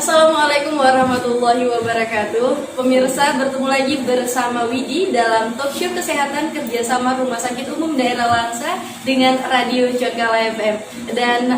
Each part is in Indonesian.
Assalamualaikum warahmatullahi wabarakatuh. Pemirsa, bertemu lagi bersama Widi dalam talk show kesehatan kerjasama Rumah Sakit Umum Daerah Langsa dengan Radio Cokala FM. Dan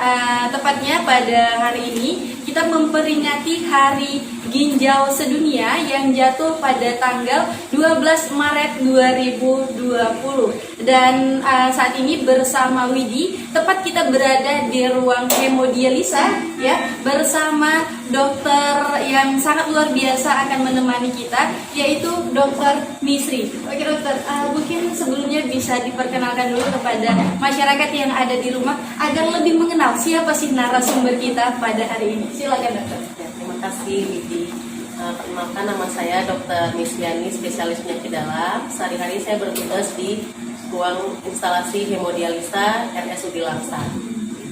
tepatnya pada hari ini kita memperingati Hari Ginjal Sedunia yang jatuh pada tanggal 12 Maret 2020. Dan saat ini bersama Widi, tepat kita berada di ruang hemodialisa ya, bersama dokter yang sangat luar biasa akan menemani kita, yaitu Dokter Misri. Oke dokter, mungkin sebelumnya bisa diperkenalkan dulu kepada masyarakat yang ada di rumah agar lebih mengenal siapa sih narasumber kita pada hari ini. Silakan dokter. Ya, terima kasih Widi. Perkenalkan, nama saya Dr. Misriani, spesialis penyakit dalam. Sehari-hari saya bertugas di ruang instalasi hemodialisa RSUD Langsa.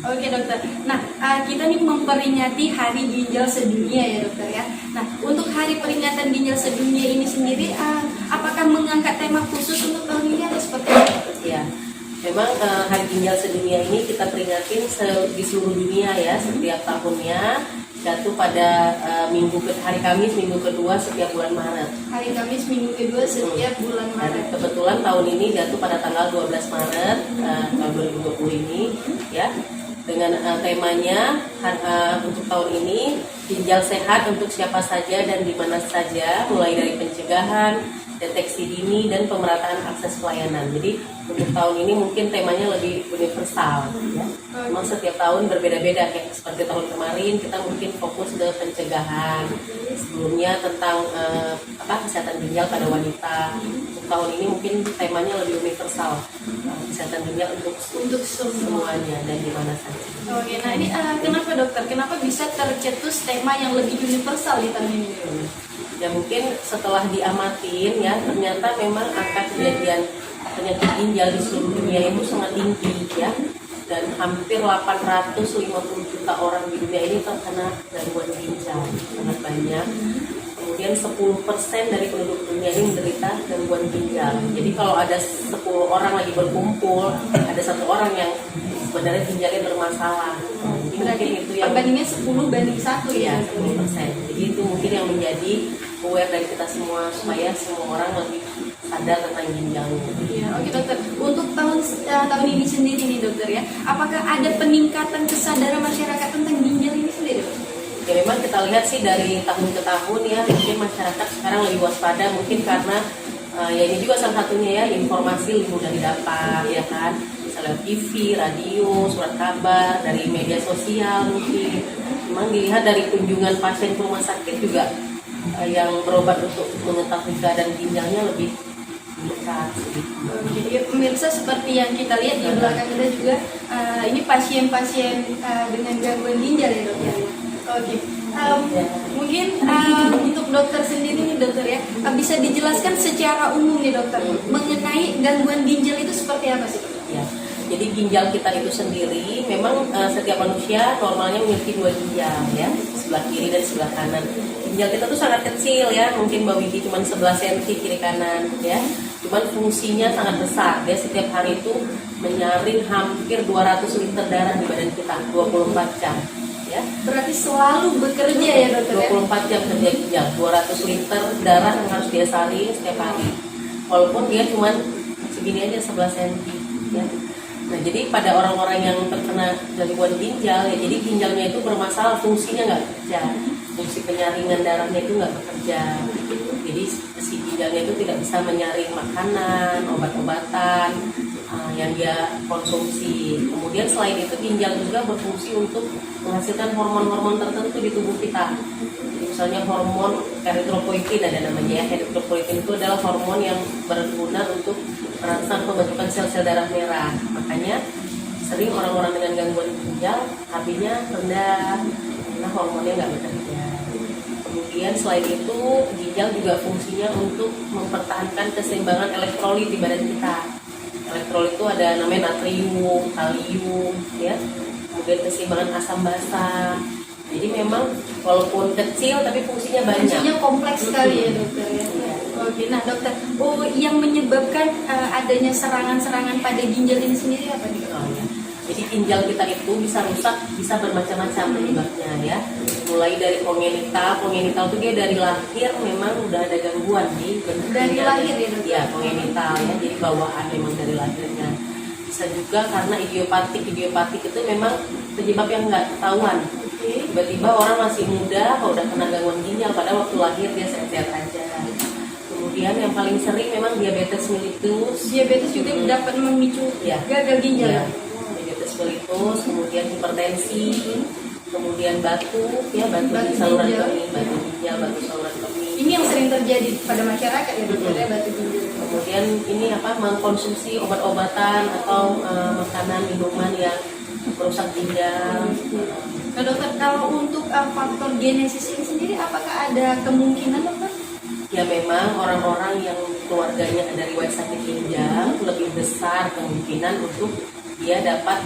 Oke dokter, nah kita nih memperingati Hari Ginjal Sedunia ya dokter ya. Nah untuk Hari Peringatan Ginjal Sedunia ini sendiri, apakah mengangkat tema khusus untuk tahun ini atau seperti apa? Ya, memang Hari Ginjal Sedunia ini kita peringatin di seluruh dunia ya, setiap tahunnya jatuh pada hari Kamis minggu kedua setiap bulan Maret. Hari Kamis minggu kedua setiap bulan Maret. Kebetulan tahun ini jatuh pada tanggal 12 Maret tahun 2020 ini ya. Dengan temanya untuk tahun ini, ginjal sehat untuk siapa saja dan di mana saja, mulai dari pencegahan, deteksi dini, dan pemerataan akses pelayanan. Jadi untuk tahun ini mungkin temanya lebih universal ya. Memang setiap tahun berbeda-beda, kayak seperti tahun kemarin kita mungkin fokus ke pencegahan, sebelumnya tentang kesehatan ginjal pada wanita. Untuk tahun ini mungkin temanya lebih universal, kesehatan ginjal untuk semuanya dan di mana saja. Oke, nah ini kenapa dokter? Kenapa bisa tercetus tema yang lebih universal di tahun ini? Ya mungkin setelah diamatin ya, ternyata memang angka kejadian penyakit ginjal di seluruh dunia itu sangat tinggi ya. Dan hampir 850 juta orang di dunia ini terkena gangguan ginjal, sangat banyak. Kemudian 10% dari penduduk dunia ini menderita gangguan ginjal. Jadi kalau ada 10 orang lagi berkumpul, ada satu orang yang sebenarnya ginjalnya bermasalah. Berarti itu yang perbandingannya 10:1 ya? 10%. Jadi itu mungkin yang menjadi aware dari kita semua supaya semua orang lebih sadar tentang ginjalnya. Ya, oke dokter. Untuk tahun ini sendiri nih dokter ya, apakah ada peningkatan kesadaran masyarakat tentang ginjal ini sendiri? Ya memang kita lihat sih dari tahun ke tahun ya, mungkin masyarakat sekarang lebih waspada mungkin karena ya ini juga salah satunya ya, informasi lebih mudah didapat ya kan, misalnya TV, radio, surat kabar, dari media sosial mungkin. Memang dilihat dari kunjungan pasien ke rumah sakit juga yang berobat untuk mengetahui keadaan ginjalnya lebih dekat. Jadi pemirsa seperti yang kita lihat di belakang kita juga ini pasien-pasien dengan gangguan ginjal ya dokter. Oke, mungkin untuk dokter sendiri nih dokter ya, bisa dijelaskan secara umum nih dokter mengenai gangguan ginjal itu seperti apa sih? Ya, jadi ginjal kita itu sendiri memang setiap manusia normalnya memiliki 2 ginjal ya, sebelah kiri dan sebelah kanan. Ginjal kita tuh sangat kecil ya, mungkin Mbak Widi cuma 11 cm kiri kanan ya. Cuman fungsinya sangat besar. Dia setiap hari itu menyaring hampir 200 liter darah di badan kita 24 jam ya. Berarti selalu bekerja ya dokter ya? 24 jam kerja ginjal, 200 liter darah yang harus dia saring setiap hari. Walaupun dia cuma segini aja 11 cm ya. Nah, jadi pada orang-orang yang terkena gangguan ginjal ya, jadi ginjalnya itu bermasalah, fungsinya nggak bekerja, fungsi penyaringan darahnya itu nggak bekerja. Jadi si ginjalnya itu tidak bisa menyaring makanan, obat-obatan yang dia konsumsi. Kemudian selain itu ginjal juga berfungsi untuk menghasilkan hormon-hormon tertentu di tubuh kita. Jadi misalnya hormon eritropoietin ada namanya ya. Eritropoietin itu adalah hormon yang berguna untuk merangsang pembentukan sel-sel darah merah. Makanya sering orang-orang dengan gangguan ginjal HB-nya rendah karena hormonnya nggak bekerja. Kemudian selain itu ginjal juga fungsinya untuk mempertahankan keseimbangan elektrolit di badan kita. Elektrolit itu ada namanya natrium, kalium, ya. Kemudian keseimbangan asam basa. Jadi memang walaupun kecil tapi fungsinya banyak. Fungsinya kompleks sekali ya dokter ya. Oke, nah dokter, yang menyebabkan adanya serangan-serangan pada ginjal ini sendiri apa nih? Oh, ya. Jadi ginjal kita itu bisa rusak, bisa bermacam-macam penyebabnya ya. Mulai dari kongenital itu dia dari lahir memang udah ada gangguan di Dari lahir ya, Dok? Ya, kongenital ya, jadi bawaan memang dari lahirnya. Bisa juga karena idiopatik itu memang penyebab yang nggak ketahuan. Tiba-tiba orang masih muda, kalau udah kena gangguan ginjal, padahal waktu lahir dia sehat-sehat aja. Kemudian yang paling sering memang diabetes mellitus. Diabetes juga dapat memicu Ya. gagal ginjal. Ya. Diabetes mellitus, kemudian hipertensi, kemudian batu di saluran ginjal. kemih, batu ginjal, batu saluran kemih. Ini yang sering terjadi pada masyarakat ya, Dokter, ya, batu ginjal. Kemudian ini mengkonsumsi obat-obatan atau makanan minuman yang merusak ginjal. Nah, Dokter, kalau untuk faktor genesis ini sendiri apakah ada kemungkinan, Dokter? Ya memang orang-orang yang keluarganya ada riwayat sakit ginjal lebih besar kemungkinan untuk dia dapat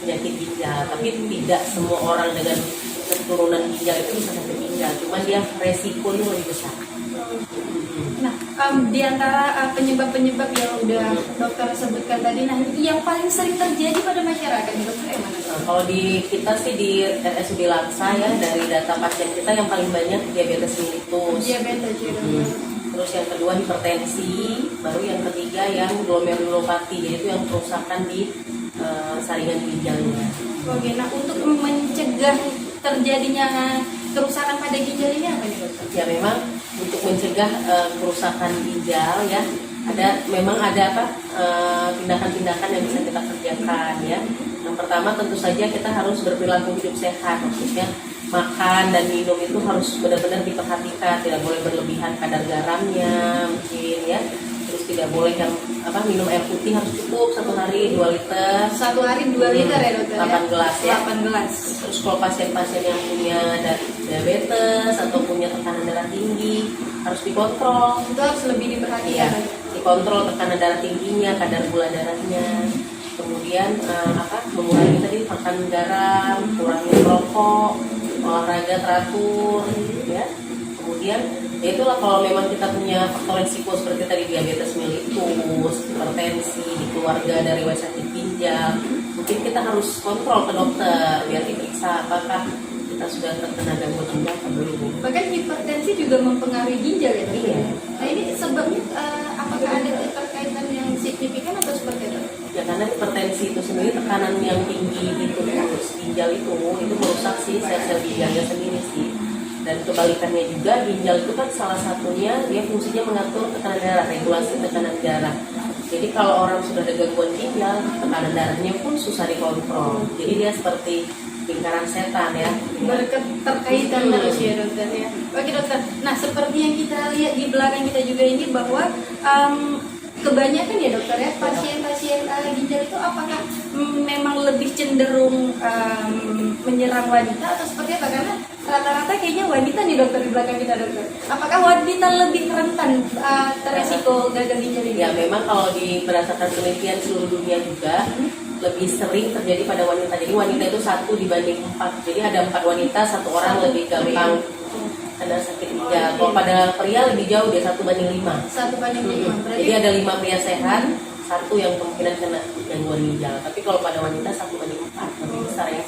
penyakit ginjal. Tapi tidak semua orang dengan keturunan ginjal itu bisa sakit ginjal, cuma dia resikonya lebih besar. Nah, di antara penyebab-penyebab yang udah dokter sebutkan tadi, nah yang paling sering terjadi pada masyarakat, Dokter, yang mana? Nah, kalau di kita sih di RSUD Laksa ya, dari data pasien kita yang paling banyak diabetes mellitus. Diabetes ya, Dokter. Terus yang kedua hipertensi, baru yang ketiga yang glomerulopati, yaitu yang kerusakan di saringan ginjalnya. Oke, nah untuk mencegah terjadinya kerusakan pada ginjal ini apa nih, Dokter? Ya memang untuk mencegah kerusakan ginjal ya, memang ada tindakan-tindakan yang bisa kita kerjakan ya. Yang pertama tentu saja kita harus berperilaku hidup sehat, maksudnya makan dan minum itu harus benar-benar diperhatikan, tidak boleh berlebihan kadar garamnya mungkin ya. Terus tidak boleh yang minum air putih harus cukup 1 hari 2 liter. 1 hari 2 liter ya, Dokter? 8 gelas ya. 8 gelas. Terus kalau pasien-pasien yang punya diabetes atau punya tekanan darah tinggi harus dikontrol. Itu harus lebih diperhatikan. Dikontrol tekanan darah tingginya, kadar gula darahnya. Kemudian mengurangi tadi makan garam, kurangi rokok, olahraga teratur, ya. Kemudian itulah kalau memang kita punya faktor resiko seperti tadi diabetes mellitus, hipertensi, di keluarga dari riwayat sakit ginjal, mungkin kita harus kontrol ke dokter biar diperiksa apakah kita sudah terkena gangguan ginjal atau belum. Bahkan hipertensi juga mempengaruhi ginjal ya, Dokter? Iya. Nah ini sebabnya apakah ada keterkaitan yang signifikan atau seperti apa? Ya karena hipertensi itu sendiri tekanan yang tinggi di tubuh ginjal itu merusak sih sel-sel ginjalnya sendiri sih. Dan kebalikannya juga, ginjal itu kan salah satunya dia fungsinya mengatur tekanan darah, regulasi tekanan darah. Jadi kalau orang sudah ada gangguan ginjal, tekanan darahnya pun susah dikontrol. Jadi dia seperti lingkaran setan ya. Berketerkaitan terus ya, Dokter ya. Oke, Dokter. Nah seperti yang kita lihat di belakang kita juga ini bahwa kebanyakan ya, Dokter ya, pasien-pasien ginjal itu apakah memang lebih cenderung menyerang wanita atau seperti apa? Karena rata-rata kayaknya wanita nih, Dokter, di belakang kita, Dokter. Apakah wanita lebih rentan teresiko gagal ginjal ini? Ya memang kalau berdasarkan penelitian seluruh dunia juga lebih sering terjadi pada wanita. Jadi wanita itu 1 dibanding 4. Jadi ada 4 wanita, 1 orang lebih gampang kena sakit ginjal. Kalau pada pria lebih jauh, dia 1 banding 5. 1 banding 5. Berarti Jadi ada 5 pria sehat, 1 yang kemungkinan kena gangguan ginjal. Tapi kalau pada wanita 1 banding 4, lebih besar ya.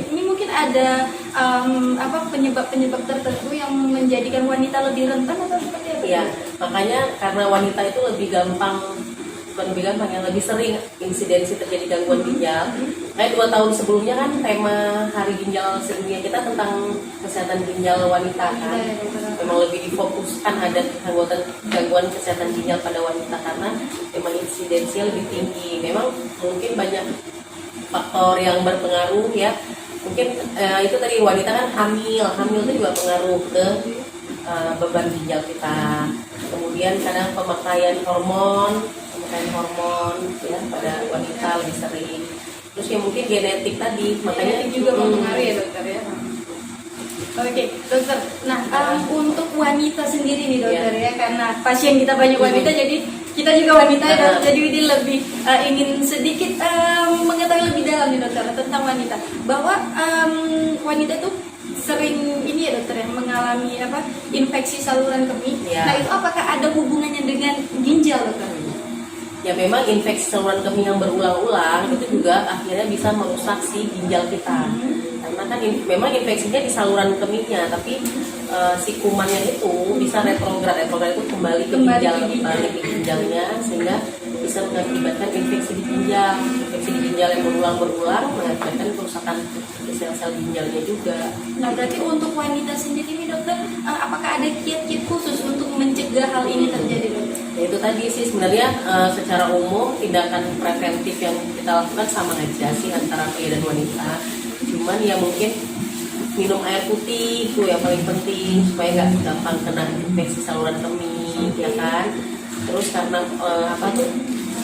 ini mungkin ada penyebab-penyebab tertentu yang menjadikan wanita lebih rentan atau seperti apa? Iya, makanya karena wanita itu lebih gampang, yang lebih sering insidensi terjadi gangguan ginjal. Kayak 2 tahun sebelumnya kan tema Hari Ginjal Sedunia kita tentang kesehatan ginjal wanita kan. Memang lebih difokuskan ada gangguan kesehatan ginjal pada wanita karena memang insidensinya lebih tinggi. Memang mungkin banyak faktor yang berpengaruh ya. Mungkin itu tadi wanita kan hamil itu juga pengaruh ke beban ginjal kita. Kemudian kadang pemakaian hormon ya pada wanita lebih sering. Terus ya mungkin genetik tadi, makanya juga mempengaruhi ya, Dokter ya. Oke, Dokter. Nah, untuk wanita sendiri nih, Dokter ya, karena pasien kita banyak wanita, jadi kita juga wanita ya, jadi ini lebih ingin sedikit mengetahui lebih dalam nih, Dokter, tentang wanita. Bahwa wanita itu sering ini ya, Dokter ya, mengalami infeksi saluran kemih. Nah, itu apakah ada hubungannya dengan ginjal, Dokter? Ya memang infeksi saluran kemih yang berulang-ulang itu juga akhirnya bisa merusak si ginjal kita. Karena kan memang infeksinya di saluran kemihnya, tapi si kumannya itu bisa retrograd itu kembali ke ginjalnya, sehingga bisa mengakibatkan infeksi di ginjal. Infeksi di ginjal yang berulang-ulang mengakibatkan kerusakan sel-sel ginjalnya juga. Nah, berarti untuk wanita sendiri nih dokter, apakah ada kiat-kiat khusus untuk mencegah hal ini terjadi, dokter? Ya, itu tadi sih sebenarnya secara umum tindakan preventif yang kita lakukan sama aja sih antara pria dan wanita. Cuman ya mungkin minum air putih itu yang paling penting supaya nggak gampang kena infeksi saluran kemih, ya kan. Terus karena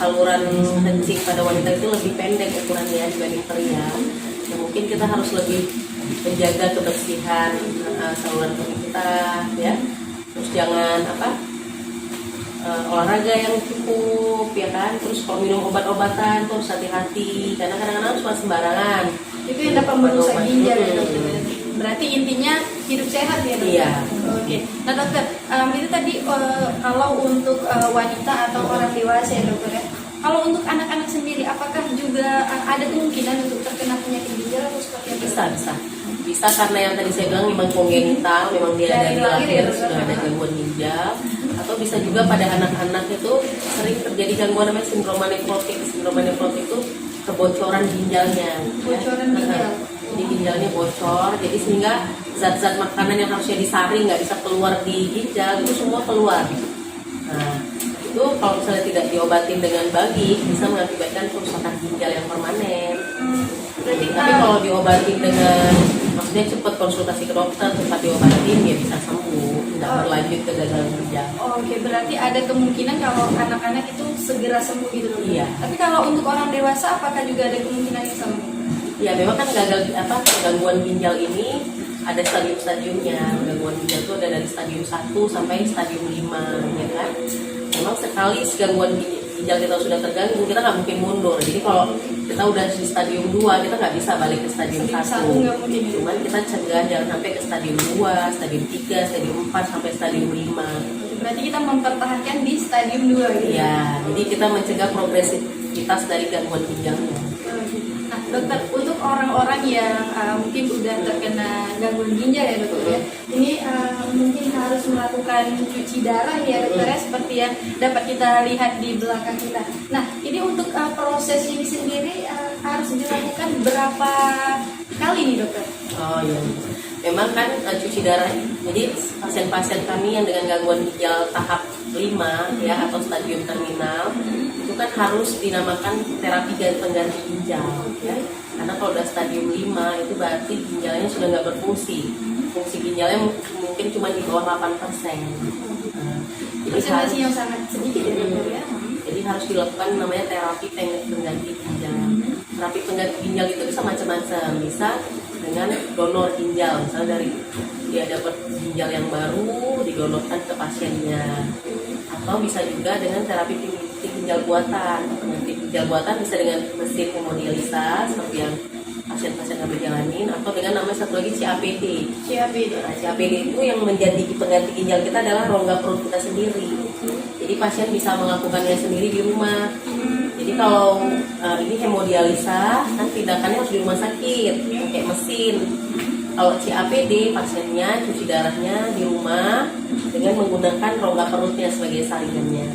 saluran kencing pada wanita itu lebih pendek ukurannya dibanding pria, ya mungkin kita harus lebih menjaga kebersihan saluran kemih kita, ya. Terus jangan olahraga yang cukup, ya kan. Terus kalau minum obat-obatan terus hati-hati karena kadang-kadang cuma sembarangan. Itu yang dapat merusak ginjal ya, dokter. Berarti intinya hidup sehat ya, dokter? Iya. Oke. Nah, dokter, itu tadi kalau untuk wanita atau orang dewasa ya, dokter ya. Kalau untuk anak-anak sendiri, apakah juga ada kemungkinan untuk terkena penyakit ginjal atau seperti apa? Bisa karena yang tadi saya bilang memang kongenital, memang dia dari lahir ya, sudah ada gangguan ginjal. Atau bisa juga pada anak-anak itu sering terjadi gangguan namanya sindroma nefrotik. Sindroma nefrotik itu kebocoran ginjalnya. Bocoran ginjal. Jadi ginjalnya bocor, jadi sehingga zat-zat makanan yang harusnya disaring nggak bisa keluar di ginjal, itu semua keluar. Nah, itu kalau misalnya tidak diobatin dengan baik bisa mengakibatkan kerusakan ginjal yang permanen. Tapi kalau diobatin dengan, maksudnya cepat konsultasi ke dokter, cepat diobatin, ya bisa sembuh, tidak berlanjut ke gagal ginjal. Oke, berarti ada kemungkinan kalau anak-anak itu segera sembuh gitu, dokter. Iya. Tapi kalau untuk orang dewasa, apakah juga ada kemungkinan yang sama? Ya memang kan gangguan ginjal ini ada stadium-stadiumnya. Gangguan ginjal itu ada dari stadium 1 sampai stadium 5, ya kan. Memang sekali gangguan ginjal kita sudah terganggu, kita nggak mungkin mundur. Jadi kalau kita udah di stadium 2, kita nggak bisa balik ke stadium 1. Cuman kita cegah jangan sampai ke stadium 2, stadium 3, stadium 4 sampai stadium 5. Berarti kita mempertahankan di stadium 2 gitu. Ya, jadi kita mencegah progresivitas dari gangguan ginjalnya. Nah, dokter, untuk orang-orang yang mungkin udah terkena gangguan ginjal ya, dokter ya, ini mungkin harus melakukan cuci darah ya, dokter ya, seperti yang dapat kita lihat di belakang kita. Nah, ini untuk proses ini sendiri harus dilakukan berapa kali nih, dokter? Oh iya, memang kan cuci darah. Jadi pasien-pasien kami yang dengan gangguan ginjal tahap 5 ya atau stadium terminal itu kan harus dinamakan terapi pengganti ginjal, ya. Karena kalau udah stadium 5 itu berarti ginjalnya sudah nggak berfungsi. Fungsi ginjalnya mungkin cuma di bawah 8%. Jadi Presentasi yang sangat sedikit ya, dokter ya. Jadi harus dilakukan namanya terapi pengganti ginjal. Terapi pengganti ginjal itu bisa macam-macam. Bisa dengan donor ginjal, misalnya dari dia dapat ginjal yang baru didonorkan ke pasiennya. Atau bisa juga dengan terapi pengganti ginjal buatan. Pengganti ginjal buatan bisa dengan mesin hemodialisa seperti yang pasien-pasien kami jalanin, atau dengan namanya satu lagi CAPD. Nah, CAPD itu yang menjadi pengganti ginjal kita adalah rongga perut kita sendiri. Jadi pasien bisa melakukannya sendiri di rumah. Jadi kalau ini hemodialisa kan tindakannya harus di rumah sakit pakai mesin. Kalau CAPD pasiennya cuci darahnya di rumah dengan menggunakan rongga perutnya sebagai saringannya.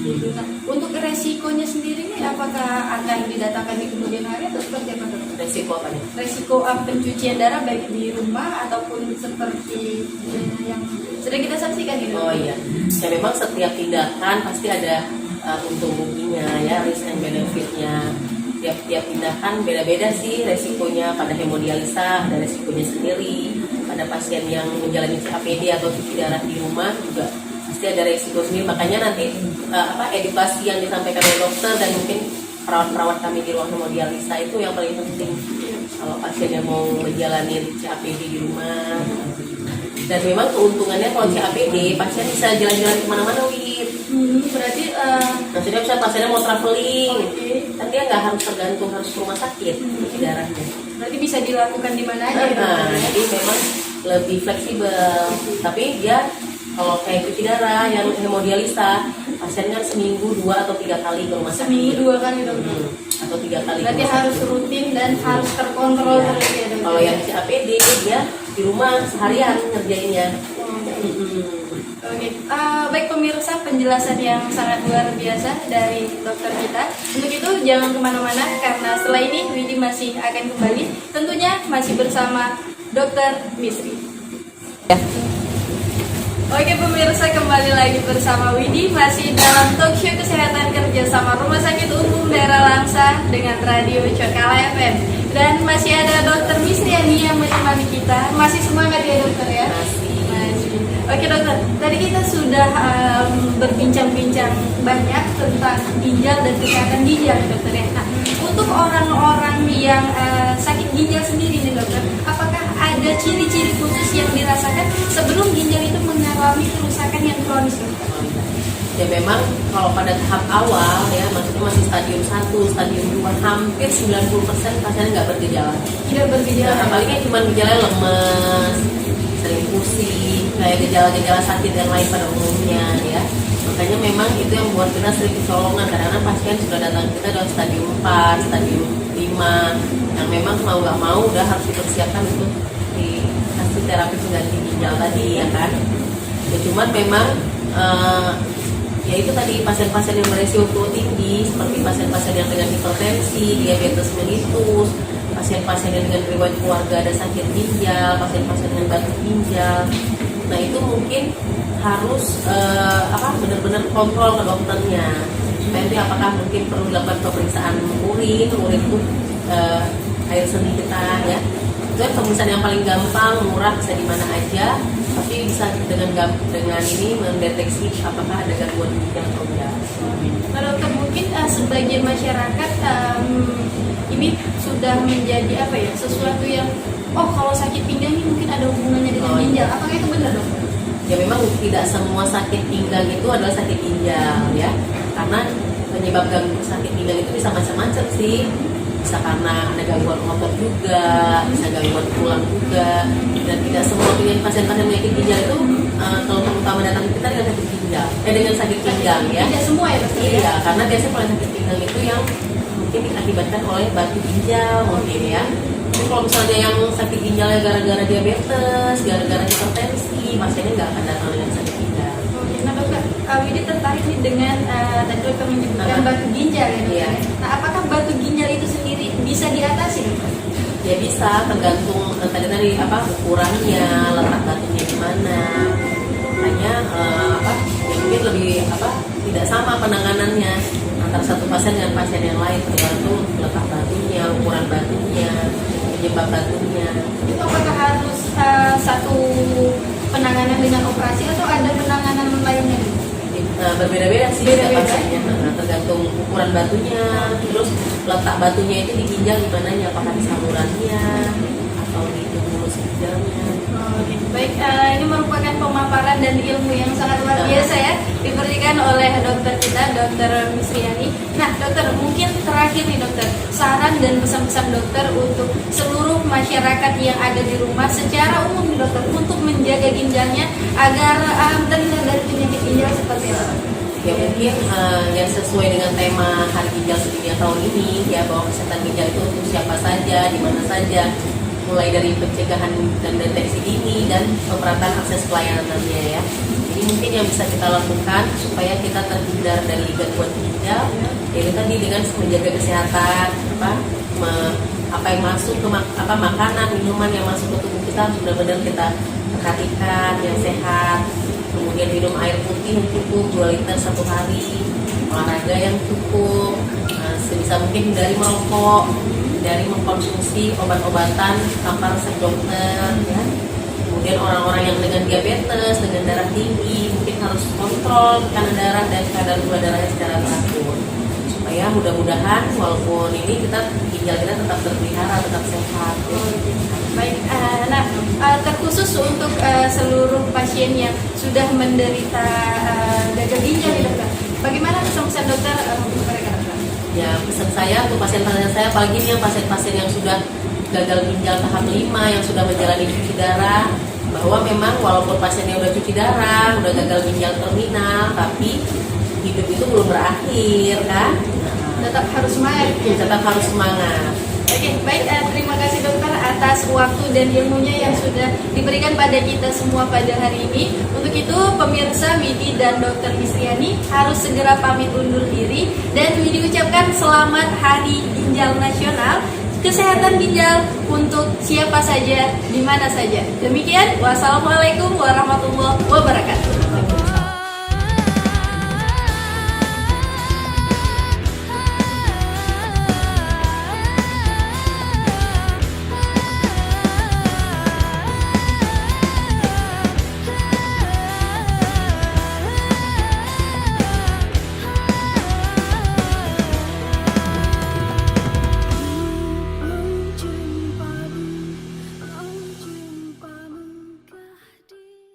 Nah, untuk resikonya sendiri nih, apakah akan didatangkan di kemudian hari atau seperti apa, dokter? Resiko apa nih? Resiko pencucian darah baik di rumah ataupun seperti yang sedang kita saksikan gitu. Oh iya, ya memang setiap tindakan pasti ada untung ruginya ya, risk and benefitnya. Tiap tindakan beda-beda sih resikonya. Pada hemodialisa ada resikonya sendiri. Pada pasien yang menjalani CAPD atau cuci darah di rumah juga pasti ada resiko sendiri. Makanya nanti edukasi yang disampaikan oleh dokter dan mungkin perawat-perawat kami di ruang hemodialisa itu yang paling penting. Kalau pasien yang mau menjalani CAPD di rumah. Dan memang keuntungannya kalau CAPD pasien bisa jalan-jalan kemana-mana, Wid. Berarti maksudnya misalnya pasiennya mau traveling, kan dia nggak harus tergantung harus ke rumah sakit cuci darahnya. berarti bisa dilakukan di mana aja ya, Nah, dokter? jadi memang lebih fleksibel. Tapi dia kalau kayak cuci darah yang hemodialisa pasien kan seminggu 2 atau 3 kali ke rumah sakit. Seminggu 2 kali dokter. Atau 3 kali. Berarti harus rutin dan harus terkontrol Ya. terus ya dokter. Kalau yang CAPD dia di rumah seharian ngerjainnya. Oke, baik pemirsa, penjelasan yang sangat luar biasa dari dokter kita. Untuk itu jangan kemana-mana karena setelah ini Widi masih akan kembali. Tentunya masih bersama Dokter Misri. Ya. Oke pemirsa, kembali lagi bersama Widi masih dalam talk show kesehatan kerja sama Rumah Sakit Umum Daerah Langsa dengan Radio Cokala FM. Dan masih ada Dokter Misriani yang menemani kita. Masih semangat ya dokter ya? Masih. Oke dokter, tadi kita sudah berbincang-bincang banyak tentang ginjal dan kesehatan ginjal ya dokter ya. Nah, untuk orang-orang yang sakit ginjal sendiri nih dokter, apakah ada ciri-ciri khusus yang dirasakan sebelum ginjal itu mengalami kerusakan yang kronis dokter? Ya memang kalau pada tahap awal ya, maksudnya masih stadium 1, stadium 2, hampir 90% pasien nggak bergejala. Tidak bergejala. Nah, palingnya cuma gejala lemes, sering pusing, kayak gejala-gejala sakit yang lain pada umumnya ya. Makanya memang itu yang buat kita sering kecolongan. Kadang-kadang pasien sudah datang kita dalam stadium 4, stadium 5 yang memang mau nggak mau udah harus dipersiapkan untuk dikasih terapi pengganti ginjal tadi ya kan. Ya cuman memang ya itu tadi pasien-pasien yang beresiko tinggi seperti pasien-pasien yang dengan hipertensi, diabetes mellitus, pasien-pasien yang dengan riwayat keluarga ada sakit ginjal, pasien-pasien dengan batu ginjal. Nah itu mungkin harus benar-benar kontrol ke dokternya. Nanti apakah mungkin perlu dilakukan pemeriksaan urin itu air seni kita ya. Itu kan pemeriksaan yang paling gampang, murah, bisa di mana aja, tapi bisa dengan ini mendeteksi apakah ada gangguan ginjal atau enggak. Nah, dokter mungkin sebagian masyarakat ini sudah menjadi sesuatu yang kalau sakit pinggang ini mungkin ada hubungannya dengan ginjal. Apakah itu benar dokter? Ya memang tidak semua sakit pinggang itu adalah sakit ginjal ya, karena penyebab sakit pinggang itu bisa macam-macam sih. Bisa karena ada gangguan otot juga, bisa gangguan tulang juga, dan tidak semua pasien-pasien penyakit ginjal itu kalau terutama datang kita dengan sakit ginjal, dengan sakit pinggang ya. Tidak semua ya dokter? Iya, karena biasanya kalau sakit pinggang itu yang mungkin diakibatkan oleh batu ginjal mungkin ya. Tapi kalau misalnya yang sakit ginjalnya gara-gara diabetes, gara-gara hipertensi, pasiennya nggak akan datang dengan sakit ginjal. Nah dokter, Widi tertarik nih dengan tadi dokter menyebutkan batu ginjal ya dokter. Iya. Nah apakah batu ginjal itu sendiri bisa diatasi dokter? Ya bisa, tergantung tadi ukurannya, letak batunya di mana. Makanya ya mungkin lebih tidak sama penanganannya antara satu pasien dengan pasien yang lain, tergantung letak batunya, ukuran batunya, penyebab batunya. Itu apakah harus satu penanganan dengan operasi atau ada penanganan lainnya? Berbeda-beda sih Beda-beda. pasiennya, tergantung ukuran batunya, terus letak batunya itu di ginjal di mananya, apakah di salurannya atau di mulus ginjalnya. Oke, baik, ini merupakan pemaparan dan ilmu yang sangat luar biasa ya diberikan oleh dokter kita, Dokter Misriani. Nah dokter, mungkin terakhir nih dokter, saran dan pesan-pesan dokter untuk seluruh masyarakat yang ada di rumah secara umum nih dokter, untuk menjaga ginjalnya agar terhindar dari penyakit ginjal seperti apa? Ya mungkin yang sesuai dengan tema Hari Ginjal Sedunia tahun ini ya, bahwa kesehatan ginjal itu untuk siapa saja, di mana saja, mulai dari pencegahan dan deteksi dini dan pemerataan akses pelayanannya ya. Jadi mungkin yang bisa kita lakukan supaya kita terhindar dari gangguan ginjal, yaitu tadi dengan menjaga kesehatan, apa yang masuk ke makanan, minuman yang masuk ke tubuh kita harus benar-benar kita perhatikan yang sehat. Kemudian minum air putih yang cukup 2 liter satu hari, olahraga yang cukup, sebisa mungkin hindari merokok, dari mengkonsumsi obat-obatan tanpa resep dokter ya. Kemudian orang-orang yang dengan diabetes, dengan darah tinggi mungkin harus kontrol tekanan darah dan kadar gula darahnya secara teratur, supaya mudah-mudahan walaupun ini ginjal kita tetap terpelihara, tetap sehat ya. Baik, terkhusus untuk seluruh pasien yang sudah menderita gagal ginjal nih dokter, bagaimana pesan-pesan dokter untuk mereka dokter? Ya pesan saya untuk pasien-pasien saya, apalagi yang pasien-pasien yang sudah gagal ginjal tahap 5 yang sudah menjalani cuci darah, bahwa memang walaupun pasiennya udah cuci darah, udah gagal ginjal terminal, tapi hidup itu belum berakhir kan. Tetap harus semangat. Tetap harus semangat. Oke, baik. Terima kasih dokter atas waktu dan ilmunya yang sudah diberikan pada kita semua pada hari ini. Untuk itu, pemirsa, Widi dan dokter Misriani harus segera pamit undur diri. Dan Widi ucapkan selamat Hari Ginjal Nasional. Kesehatan ginjal untuk siapa saja, di mana saja. Demikian, wassalamualaikum warahmatullahi wabarakatuh.